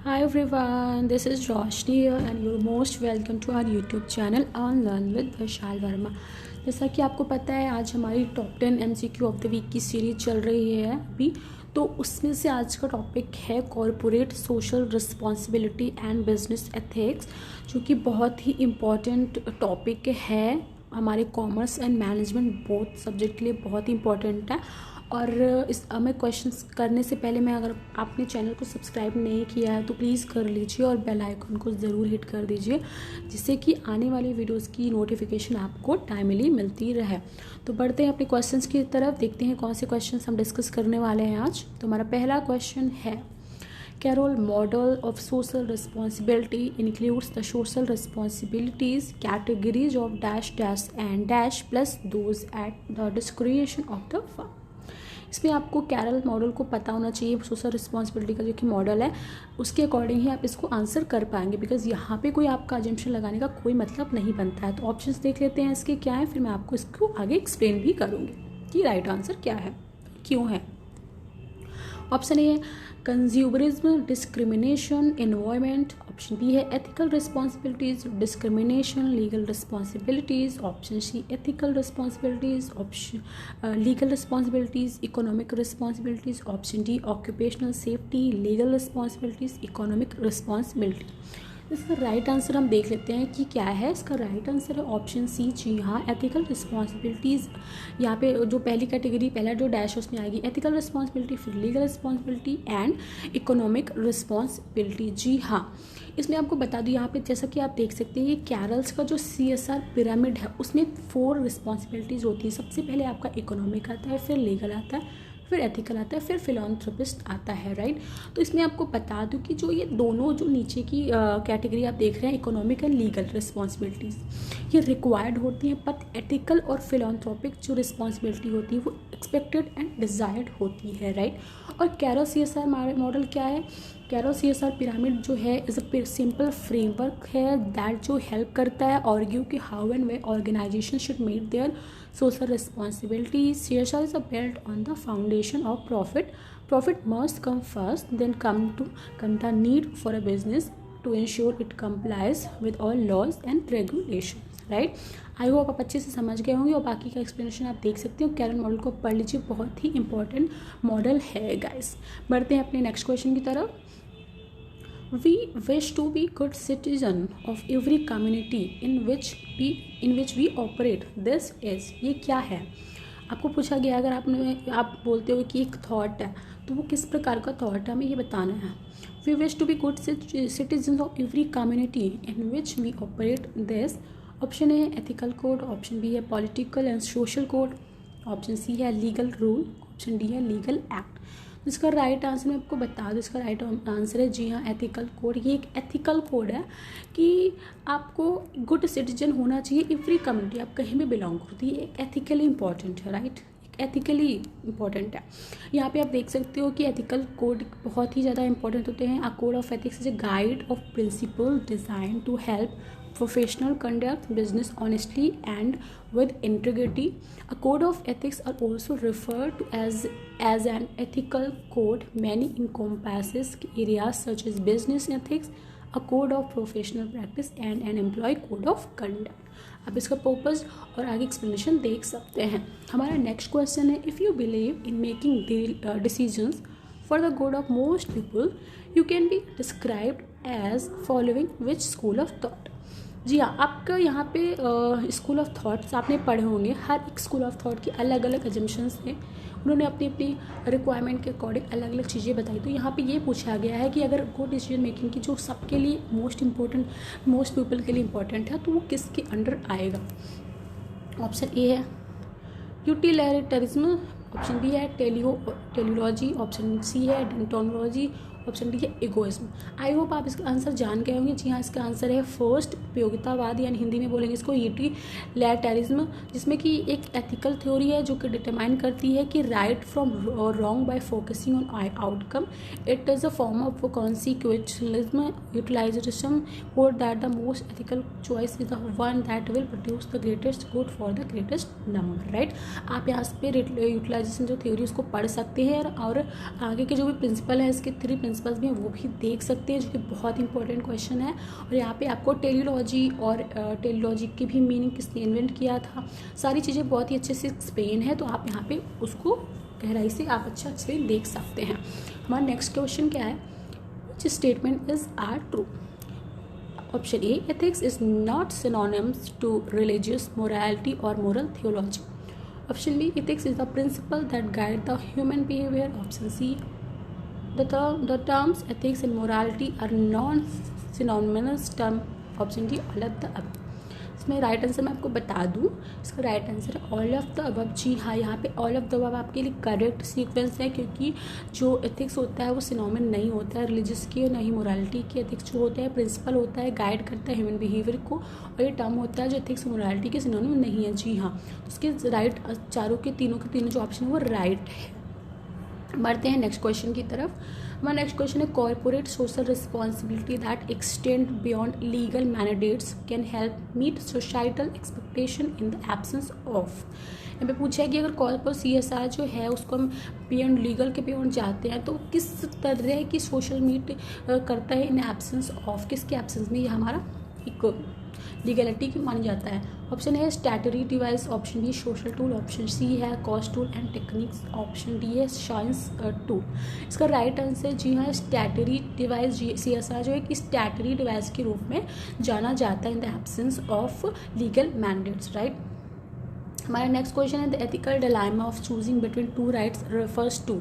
Hi everyone, this is Roshni here and you're most welcome to our YouTube channel on Learn with Vishal Verma। जैसा कि आपको पता है आज हमारी top 10 MCQ of the week की सीरीज चल रही है अभी, तो उसमें से आज का टॉपिक है corporate social responsibility and business ethics, जो कि बहुत ही इम्पॉर्टेंट टॉपिक है हमारे commerce and management both subject के लिए बहुत ही इम्पॉर्टेंट है। और इस मैं क्वेश्चंस करने से पहले मैं अगर आपने चैनल को सब्सक्राइब नहीं किया है तो प्लीज़ कर लीजिए और बेल आइकन को ज़रूर हिट कर दीजिए, जिससे कि आने वाली वीडियोस की नोटिफिकेशन आपको टाइमली मिलती रहे। तो बढ़ते हैं अपने क्वेश्चंस की तरफ, देखते हैं कौन से क्वेश्चंस हम डिस्कस करने वाले हैं आज। तो हमारा पहला क्वेश्चन है, Carroll model of social responsibility includes the social responsibilities categories of dash dash and dash plus those at the discretion of the firm। इसमें आपको कैरल मॉडल को पता होना चाहिए, सोशल रिस्पॉन्सिबिलिटी का जो कि मॉडल है उसके अकॉर्डिंग ही आप इसको आंसर कर पाएंगे, बिकॉज यहाँ पे कोई आपका अजम्पशन लगाने का कोई मतलब नहीं बनता है। तो ऑप्शंस देख लेते हैं इसके क्या है, फिर मैं आपको इसको आगे एक्सप्लेन भी करूँगी कि राइट आंसर क्या है, क्यों है। ऑप्शन ए है consumerism discrimination environment, option B है ethical responsibilities discrimination legal responsibilities, option C ethical responsibilities, option legal responsibilities economic responsibilities, option D occupational safety legal responsibilities economic responsibility. इसका right answer हम देख लेते हैं कि क्या है। इसका राइट आंसर है ऑप्शन सी, जी हाँ, एथिकल रिस्पॉन्सिबिलिटीज़। यहाँ पे जो पहली कैटेगरी, पहला जो डैश उसमें आएगी एथिकल रिस्पॉन्सिबिलिटी, फिर legal responsibility and economic responsibility. जी हाँ, इसमें आपको बता दूँ यहाँ पे जैसा कि आप देख सकते हैं ये कैरल्स का जो CSR पिरामिड है उसमें 4 रिस्पॉन्सिबिलिटीज़ होती है। सबसे पहले आपका इकोनॉमिक आता है, फिर लीगल आता है, फिर एथिकल आता है, फिर फिलॉन्थ्रोपिस्ट आता है, राइट। तो इसमें आपको बता दूं कि जो ये दोनों जो नीचे की कैटेगरी आप देख रहे हैं इकोनॉमिक एंड लीगल रिस्पॉन्सिबिलिटीज़, ये रिक्वायर्ड होती हैं, बट एथिकल और फिलॉन्थ्रोपिक जो रिस्पॉन्सिबिलिटी होती है वो एक्सपेक्टेड एंड डिज़ायर्ड होती है, राइट। और कैरल CSR मॉडल क्या है, कैरल CSR पिरामिड जो है इज़ अ सिंपल फ्रेमवर्क है दैट जो हेल्प करता है आर्ग्यू कि how and way organisation should meet their social responsibility। CSR is built on the foundation of profit. Profit must come first, then come the need for a business to ensure it complies with all laws and regulations, right। I hope आप अच्छे से समझ गए होंगे और बाकी का explanation आप देख सकते हो। कैरल मॉडल को पढ़ लीजिए, बहुत ही इंपॉर्टेंट मॉडल है गाइस। बढ़ते हैं अपने नेक्स्ट क्वेश्चन की तरफ। We wish to be good citizen of every community in which we operate. This is, ये क्या है आपको पूछा गया। अगर आप बोलते हो कि एक थॉट है तो वो किस प्रकार का थॉट है, हमें ये बताना है। We wish to be good citizens of every community in which we operate. This option A है एथिकल कोड, ऑप्शन बी है political and social code, option C है लीगल रूल, ऑप्शन डी है legal act. इसका right answer मैं आपको बता दूँ, इसका राइट आंसर है जी हाँ एथिकल कोड। ये एक एथिकल कोड है कि आपको गुड सिटीजन होना चाहिए एवरी कम्युनिटी, आप कहीं भी बिलोंग करती है, एक एथिकली इंपॉर्टेंट है, राइट, एथिकली इंपॉर्टेंट है। यहाँ पे आप देख सकते हो कि एथिकल कोड बहुत ही ज़्यादा इंपॉर्टेंट होते हैं। A code of ethics is a guide of principle design to help professional conduct business honestly and with integrity। A code of ethics are also referred to as an ethical code. Many encompasses areas such as business ethics, a code of professional practice and an employee code of conduct। आप इसका purpose और आगे explanation देख सकते हैं। हमारा next question है, if you believe in making decisions for the good of most people you can be described as following which school of thought. जी हाँ, आपका यहाँ पे स्कूल ऑफ थॉट्स आपने पढ़े होंगे। हर एक स्कूल ऑफ थॉट की अलग अलग एजम्पशंस थे, उन्होंने अपनी अपनी रिक्वायरमेंट के अकॉर्डिंग अलग अलग चीज़ें बताई। तो यहाँ पे ये पूछा गया है कि अगर गुड डिसीजन मेकिंग की जो सबके लिए मोस्ट पीपल के लिए इंपॉर्टेंट है तो वो किसके अंडर आएगा। ऑप्शन ए है यूटिलिटेरिज्म, ऑप्शन बी है टेलियोलॉजी, ऑप्शन सी है डेंटोलॉजी, ऑप्शन डी है इगोइज्म। आई होप आप इसका आंसर जान गए होंगे। जी हाँ, इसका आंसर है फर्स्ट, उपयोगितावाद, यानी हिंदी में बोलेंगे इसको यूटिलिटेरिज्म, जिसमें कि एक एथिकल थ्योरी है जो कि डिटरमाइन करती है कि right from wrong by focusing on outcome. It is a form of consequentialism utilization और that the most ethical choice is the one that will produce the greatest good for the greatest number, right. आप यहाँ पे utilisation जो theory उसको पढ़ सकते हैं और आगे के जो भी प्रिंसिपल है, इसके 3 प्रिंसिपल्स भी हैं वो भी देख सकते हैं, जो कि बहुत इंपॉर्टेंट क्वेश्चन है। और यहाँ पे आपको टेलीलॉजी और टेलीलॉजी की भी मीनिंग किसने इन्वेंट किया था, सारी चीज़ें बहुत ही अच्छे से एक्सप्लेन है, तो आप यहाँ पे उसको गहराई से आप अच्छा से देख सकते हैं। हमारा नेक्स्ट क्वेश्चन क्या है, which statement is are true. Option A, ethics is not synonyms to religious morality और moral theology. Option B, ethics is the principle that guide the human behavior. Option C, the terms ethics and morality are non-synonymous term. Option D, all of the above. इसमें right answer मैं आपको बता दूं, इसका right answer है all of the above. जी हाँ, यहाँ पे ऑल ऑफ द अबव आपके लिए करेक्ट सीक्वेंस है, क्योंकि जो एथिक्स होता है वो सिनोनिम नहीं होता है रिलीजियस की और नहीं मोरालिटी की। एथिक्स जो होता है प्रिंसिपल होता है, गाइड करता है ह्यूमन बिहेवियर को, और ये टर्म होता है जो एथिक्स मोरालिटी के सिनोनिम नहीं है। जी हाँ, उसके राइट चारों के तीनों जो ऑप्शन है वो राइट है। बढ़ते हैं नेक्स्ट क्वेश्चन की तरफ। हमारा नेक्स्ट क्वेश्चन है, corporate social responsibility that extend beyond legal mandates can help meet societal expectation in the absence of. यहाँ पे पूछा है कि अगर कॉर्पोरेट CSR जो है उसको हम बियॉन्ड लीगल के बियॉन्ड जाते हैं तो किस तरह की सोशल मीट करता है इन एब्सेंस ऑफ, किसके एब्सेंस में ये हमारा एक लीगलिटी की माना जाता है। ऑप्शन है statutory device, option B social tool, option C है cost tool and techniques, option D है साइंस टूल। इसका राइट आंसर जी हाँ, स्टैटरी डिवाइस। CSR जो है कि स्टैटरी डिवाइस के रूप में जाना जाता है in the absence of legal mandates, right. हमारा नेक्स्ट क्वेश्चन है, the ethical dilemma of choosing between two rights refers to.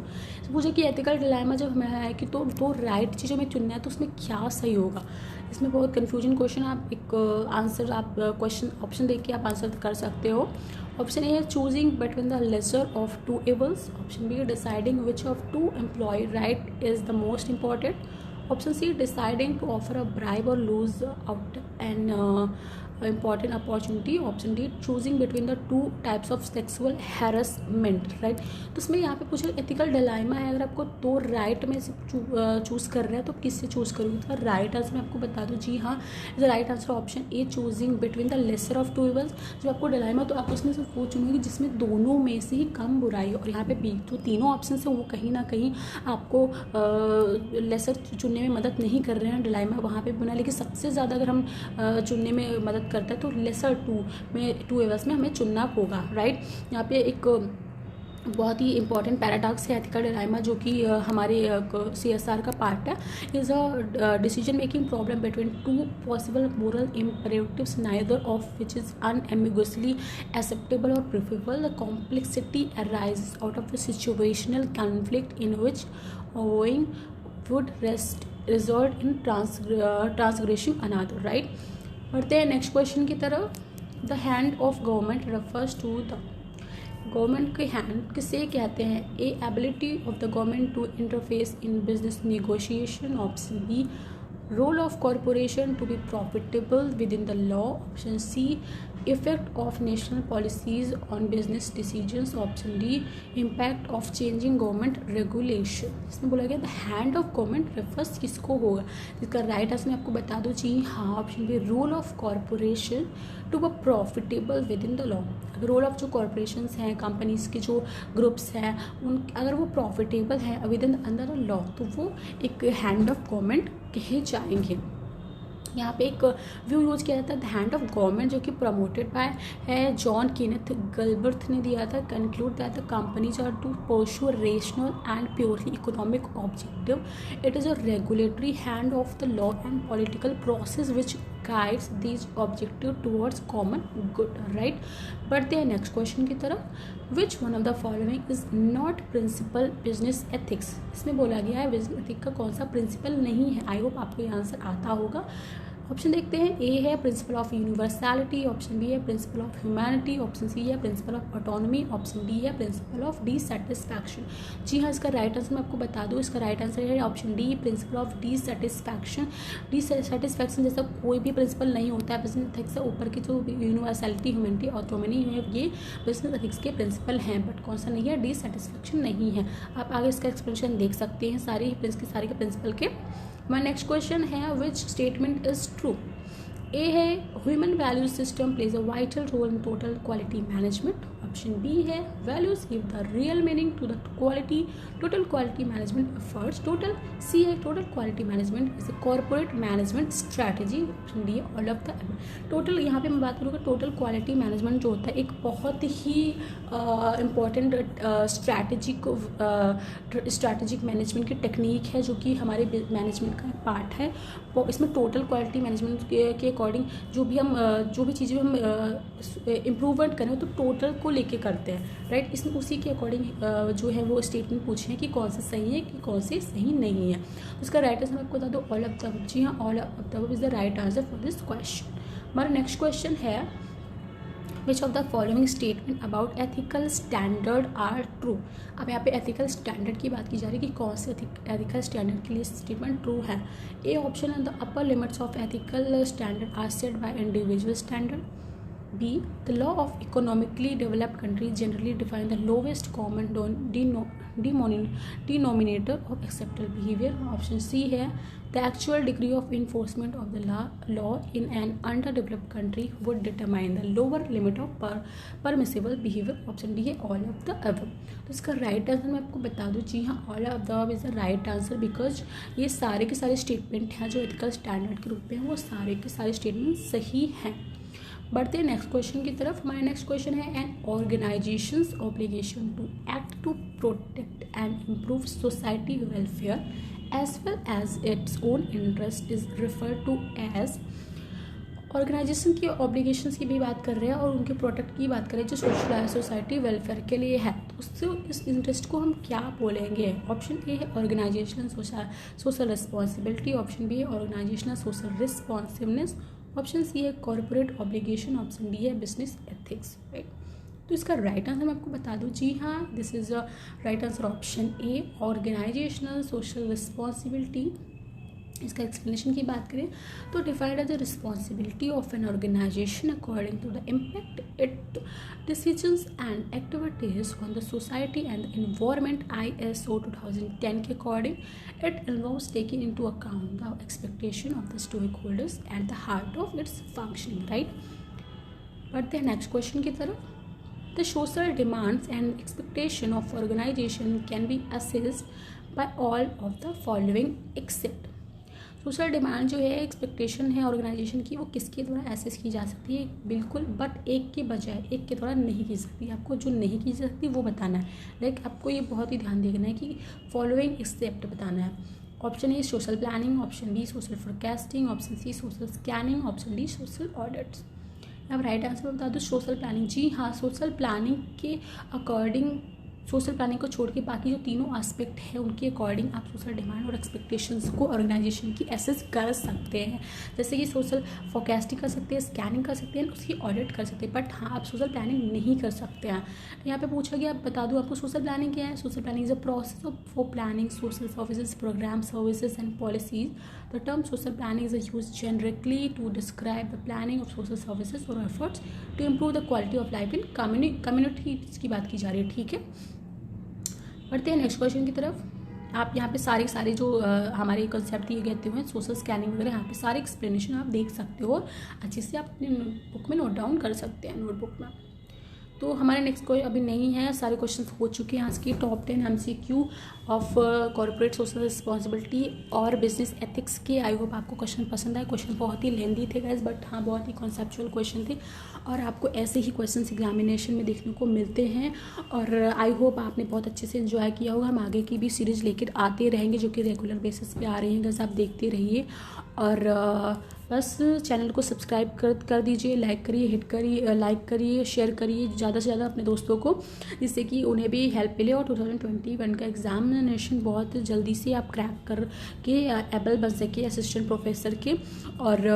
पूछे कि एथिकल डिलेमा जब हमें है कि तो दो राइट चीज़ों में चुनना है तो उसमें क्या सही होगा। इसमें बहुत कन्फ्यूजन क्वेश्चन, आप एक आंसर आप क्वेश्चन ऑप्शन देख के आप आंसर कर सकते हो। ऑप्शन ए है choosing between the lesser of two evils, option B deciding which of two employ right is the most important, option C deciding to offer a bribe और lose out an important opportunity, option D choosing between the two types of sexual harassment, right. तो इसमें यहाँ पे पूछा ethical dilemma है, अगर आपको दो राइट में से चूज़ कर रहा है तो किससे चूज़ करोगे। इसका राइट आंसर मैं आपको बता दूँ, जी हाँ, is right answer option A choosing between the lesser of two evils. जब आपको डिलेमा तो आप उसमें से वो चुनोगे जिसमें दोनों में से ही कम बुराई हो, और यहाँ पे बी जो तीनों ऑप्शन है वो कहीं ना कहीं आपको लेसर चुनने में मदद नहीं कर रहे हैं, डिलेमा वहाँ पे बना। लेकिन सबसे ज़्यादा अगर हम चुनने में मदद करता है तो लेसर टू एवल्स में हमें चुनना होगा, राइट। यहाँ पे एक बहुत ही इंपॉर्टेंट पैराडॉक्स है एथिकल डिलेमा, जो कि हमारे CSR का पार्ट है। Is a decision making problem between two possible moral imperatives neither of which is unambiguously acceptable और preferable. The complexity arises out of the situational conflict in which owing would result in transgression another, right. बढ़ते हैं next question की तरफ। The hand of government refers to the, government के hand किसे कहते हैं। A ability of the government to interface in business negotiation, option B role of corporation to be profitable with in the law, option C effect of national policies on business decisions, option D impact of changing government regulation. इसमें बोला गया the hand of government refers किसको होगा। इसका right answer मैं आपको बता दूँ, जी हाँ, option B role of corporation to be profitable with in the law. अगर रोल ऑफ जो कॉरपोरेशंस हैं, कंपनीज के जो ग्रुप्स हैं, उन अगर वो प्रॉफिटेबल हैं within under a law तो वो एक हैंड ऑफ गवर्नमेंट कहे जाएंगे। यहाँ पे एक व्यू यूज किया जाता है द हैंड ऑफ गवर्नमेंट, जो कि प्रमोटेड बाय है जॉन केनेथ गलबर्थ ने दिया था। Conclude that the companies are to pursue rational and purely economic objective. It is a regulatory hand of the law and political process which guides these objective towards common good, right। बढ़ते हैं next question की तरफ। Which one of the following is not principle business ethics. इसमें बोला गया है business ethics का कौन सा प्रिंसिपल नहीं है। आई होप आपको ये आंसर आता होगा। ऑप्शन देखते हैं, ए है principle of universality, option B है principle of humanity, option C है principle of autonomy, option D है प्रिंसिपल ऑफ डिसैटिस्फैक्शन। जी हाँ, इसका राइट आंसर मैं आपको बता दूँ, इसका राइट आंसर है option D principle of dissatisfaction. Dissatisfaction जैसा कोई भी प्रिंसिपल नहीं होता है बिजनेस एथिक्स से ऊपर की जो यूनिवर्सैलिटी ह्यूमैनिटी ऑटोनॉमी है ये बिजनेस एथिक्स के प्रिंसिपल हैं, बट कौन सा नहीं है, डिसैटिस्फैक्शन नहीं है। आप आगे इसका एक्सप्लेनेशन देख सकते हैं सारे के प्रिंसिपल के। हमारा नेक्स्ट क्वेश्चन है which statement is true. A है human value system plays a vital role in total quality management, option B है values give the real meaning to the quality total quality management efforts. Total C है total quality management is a corporate management strategy. Option D है all of the total. यहाँ पे मैं बात करूँगा total quality management जो होता है एक बहुत ही इम्पॉर्टेंट स्ट्रैटेजिक मैनेजमेंट की टेक्निक है जो कि हमारे मैनेजमेंट का पार्ट है। वो इसमें टोटल क्वालिटी मैनेजमेंट के अकॉर्डिंग जो भी चीज़ें हम इम्प्रूवमेंट करें तो टोटल को लेके करते हैं, राइट। इसमें उसी के अकॉर्डिंग जो है वो स्टेटमेंट पूछे हैं कि कौन से सही है कि कौन से सही नहीं है। तो इसका राइट आंसर मैं आपको बता दूँ ऑल ऑफ द अबव। जी हाँ, all of the above is the right answer for this question. हमारा नेक्स्ट क्वेश्चन है which of the following statement about ethical standard are true. अब यहाँ पे एथिकल स्टैंडर्ड की बात की जा रही है कि कौन से एथिकल स्टैंडर्ड के लिए स्टेटमेंट ट्रू है। ए ऑप्शन है the upper limits of ethical standard are set by individual standard. B. The law of economically developed countries generally define the lowest common denominator of acceptable behavior. Option C है the actual degree of enforcement of the law in an underdeveloped country would determine the lower limit of permissible behavior. Option D है all of the above। तो इसका right answer मैं आपको बता दूँ, जी हाँ all of the above is the right answer because ये सारे के सारे स्टेटमेंट हैं जो एथिकल स्टैंडर्ड के रूप में हैं वो सारे के सारे स्टेटमेंट सही हैं। बढ़ते हैं नेक्स्ट क्वेश्चन की तरफ। हमारा नेक्स्ट क्वेश्चन है an organisation's obligation to act to protect and improve society welfare as well as its own interest is referred to as. Organisation की ऑब्लिगेशंस की भी बात कर रहे हैं और उनके प्रोटेक्ट की बात करें जो सोसाइटी वेलफेयर के लिए है तो उससे इस इंटरेस्ट को हम क्या बोलेंगे। ऑप्शन ए है organisational social responsibility. Option B है organisational social responsiveness. Option C है कॉर्पोरेट ऑब्लिगेशन। ऑप्शन डी है बिजनेस एथिक्स, राइट। तो इसका राइट आंसर मैं आपको बता दूं, जी हाँ this is a right answer option A organisational social responsibility. इसका एक्सप्लेनेशन की बात करें तो defined as the responsibility of an organisation according to the impact it decisions and activities on the society and the environment. ISO 2010 के according it involves taking into account the expectation of the stakeholders at the heart of its functioning, right. बढ़ते हैं next question की तरफ। The social demands and expectation of organization can be assessed by all of the following except। Social demand जो है expectation है organisation की वो किसके द्वारा एसेस की जा सकती है, बिल्कुल बट एक के बजाय एक के द्वारा नहीं की सकती। आपको जो नहीं की जा सकती वो बताना है, लाइक आपको ये बहुत ही ध्यान देना है कि फॉलोइंग एक्सेप्ट बताना है। Option A social planning, option B social forecasting, option C social scanning, option D social audits. अब राइट आंसर बता दो सोशल प्लानिंग। जी हाँ, सोशल प्लानिंग के अकॉर्डिंग सोशल प्लानिंग को छोड़ के बाकी जो तीनों एस्पेक्ट है उनके अकॉर्डिंग आप सोशल डिमांड और एक्सपेक्टेशंस को ऑर्गेनाइजेशन की एसेस कर सकते हैं। जैसे कि सोशल फोरकास्टिंग कर सकते हैं, स्कैनिंग कर सकते हैं, उसकी ऑडिट कर सकते हैं, बट हाँ आप सोशल प्लानिंग नहीं कर सकते हैं। यहाँ पे पूछा गया, बता दूँ आपको सोशल प्लानिंग क्या है। Social planning is a process for planning social services, programme, services and policies. The term social planning is use generally to describe the planning of social services और efforts to improve the quality of life in communities की बात की जा रही है, ठीक है। बढ़ते हैं नेक्स्ट क्वेश्चन की तरफ। आप यहाँ पे सारे जो हमारे कंसेप्ट दिए गए हुए हैं सोशल स्कैनिंग वगैरह यहाँ पे सारे एक्सप्लेनेशन आप देख सकते हो, अच्छे से आप अपने बुक में नोट डाउन कर सकते हैं नोटबुक में। तो हमारे नेक्स्ट कोई अभी नहीं है, सारे क्वेश्चन हो चुके हैं आज की top 10 MCQ of corporate social responsibility और बिजनेस एथिक्स के। आई होप आपको क्वेश्चन पसंद आए। क्वेश्चन बहुत ही लेंदी थे गाइस, बट हाँ बहुत ही कॉन्सेप्चुअल क्वेश्चन थे और आपको ऐसे ही क्वेश्चन एग्जामिनेशन में देखने को मिलते हैं और आई होप आपने बहुत अच्छे से एंजॉय किया होगा। हम आगे की भी सीरीज़ लेकर आते रहेंगे जो कि रेगुलर बेसिस पे आ रही हैं गाइस, आप देखते रहिए और बस चैनल को सब्सक्राइब कर दीजिए, लाइक करिए, शेयर करिए ज़्यादा से ज़्यादा अपने दोस्तों को, जिससे कि उन्हें भी हेल्प मिले और 2021 का एग्जामिनेशन बहुत जल्दी से आप क्रैक कर के एबल बन सके असिस्टेंट प्रोफेसर के। और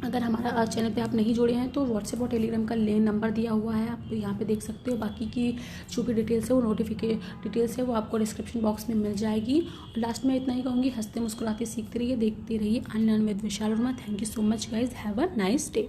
अगर हमारा चैनल पे आप नहीं जुड़े हैं तो व्हाट्सएप और टेलीग्राम का नंबर दिया हुआ है, आप यहाँ पे देख सकते हो। बाकी की जो भी डिटेल्स है वो डिटेल्स है वो आपको डिस्क्रिप्शन बॉक्स में मिल जाएगी। और लास्ट में इतना ही कहूँगी, हंसते मुस्कुराते सीखते रहिए, देखते रहिए unlearn with Vishal Verma. Thank you so much guys, have a nice day.